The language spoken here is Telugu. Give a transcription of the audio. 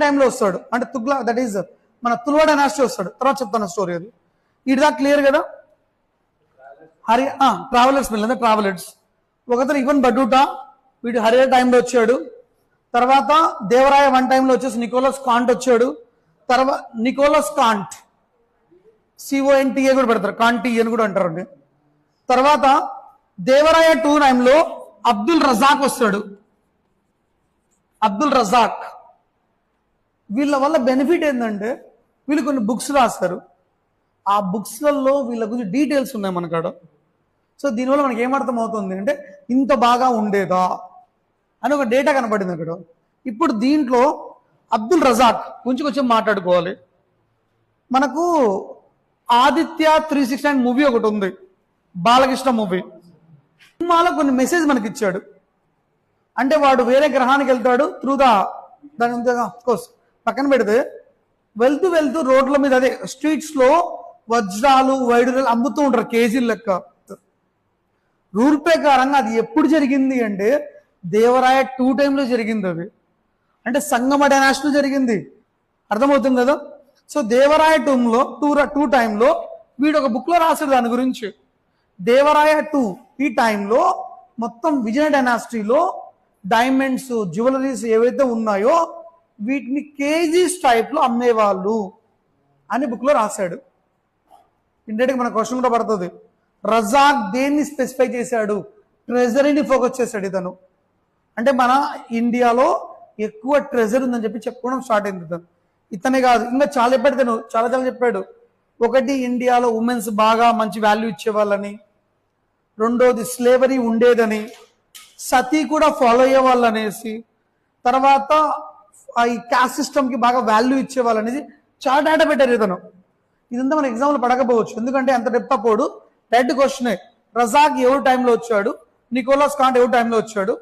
టైంలో వస్తాడు, అంటే తుగ్లా దట్ ఈస్ మన తుల్వా డైనాసిటీ వస్తాడు. తర్వాత చెప్తాను స్టోరీ అది. ఇటుదా క్లియర్ కదా. ట్రావెలర్స్ మిల్ ట్రావెలర్స్ ఒకతను ఇవన్ బటూటా, వీడు హరియర్ టైంలో వచ్చాడు. తర్వాత దేవరాయ వన్ టైంలో వచ్చేసి నికోలస్ కాంట్ వచ్చాడు. తర్వాత నికోలస్ కాంట్ CONTA కూడా పెడతారు, కాంటీ అని కూడా అంటారు. తర్వాత దేవరాయ 2 టైంలో అబ్దుల్ రజాక్ వస్తాడు. అబ్దుల్ రజాక్ వీళ్ళ వల్ల బెనిఫిట్ ఏంటంటే వీళ్ళు కొన్ని బుక్స్ రాస్తారు. ఆ బుక్స్లలో వీళ్ళ గురించి డీటెయిల్స్ ఉన్నాయి మనకాడ. సో దీనివల్ల మనకి ఏమర్థం అవుతుంది అంటే ఇంత బాగా ఉండేదా అని ఒక డేటా కనపడింది అక్కడ. ఇప్పుడు దీంట్లో అబ్దుల్ రజాక్ గురించి కొంచెం మాట్లాడుకోవాలి. మనకు ఆదిత్య 369 మూవీ ఒకటి ఉంది, బాలకృష్ణ మూవీ. సినిమాలో కొన్ని మెసేజ్ మనకి ఇచ్చాడు. అంటే వాడు వేరే గ్రహానికి వెళ్తాడు త్రూ దాని కోర్స్ పక్కన పెడితే వెళ్తూ వెళ్తూ రోడ్ల మీద అదే స్ట్రీట్స్ లో వజ్రాలు వైడూర్యాలు అమ్ముతూ ఉంటారు కేజీల లెక్క. రూల్ ప్రకారంగా అది ఎప్పుడు జరిగింది అంటే దేవరాయ 2 టైంలో జరిగింది. అది అంటే సంగమ డైనాసిటీలో జరిగింది. అర్థమవుతుంది కదా. సో దేవరాయ 2 టైంలో వీడు ఒక బుక్ లో రాశాడు దాని గురించి. దేవరాయ 2 ఈ టైంలో మొత్తం విజయ డైనాసిటీలో డైమండ్స్ జ్యువెలరీస్ ఏవైతే ఉన్నాయో వీటిని కేజీస్ టైప్ లో అమ్మేవాళ్ళు అని బుక్ లో రాశాడు. ఇండైరెక్ట్ మన క్వశ్చన్ కూడా పడుతుంది. రజాక్ దేన్ని స్పెసిఫై చేశాడు? ట్రెజరీని ఫోకస్ చేశాడు ఇతను. అంటే మన ఇండియాలో ఎక్కువ ట్రెజర్ ఉందని చెప్పి చెప్పుకోవడం స్టార్ట్ అయింది ఇతనే కాదు, ఇంకా చాలా చెప్పాడు తను, చాలా చెప్పాడు. ఒకటి, ఇండియాలో ఉమెన్స్ బాగా మంచి వాల్యూ ఇచ్చేవాళ్ళని. రెండోది, స్లేవరీ ఉండేదని, సతీ కూడా ఫాలో అయ్యేవాళ్ళు అనేసి. తర్వాత ఈ క్యాస్ట్ సిస్టమ్ కి బాగా వాల్యూ ఇచ్చేవాళ్ళు అనేసి చాలా డేటా పెట్టారు ఇతను. ఇదంతా మన ఎగ్జామ్లో పడకపోవచ్చు, ఎందుకంటే అంత డెప్త్ అపోడు. డైరెక్ట్ క్వశ్చనే, రజాక్ ఎవరు టైంలో వచ్చాడు, నికోలస్ కాంట్ ఎవరు టైంలో వచ్చాడు.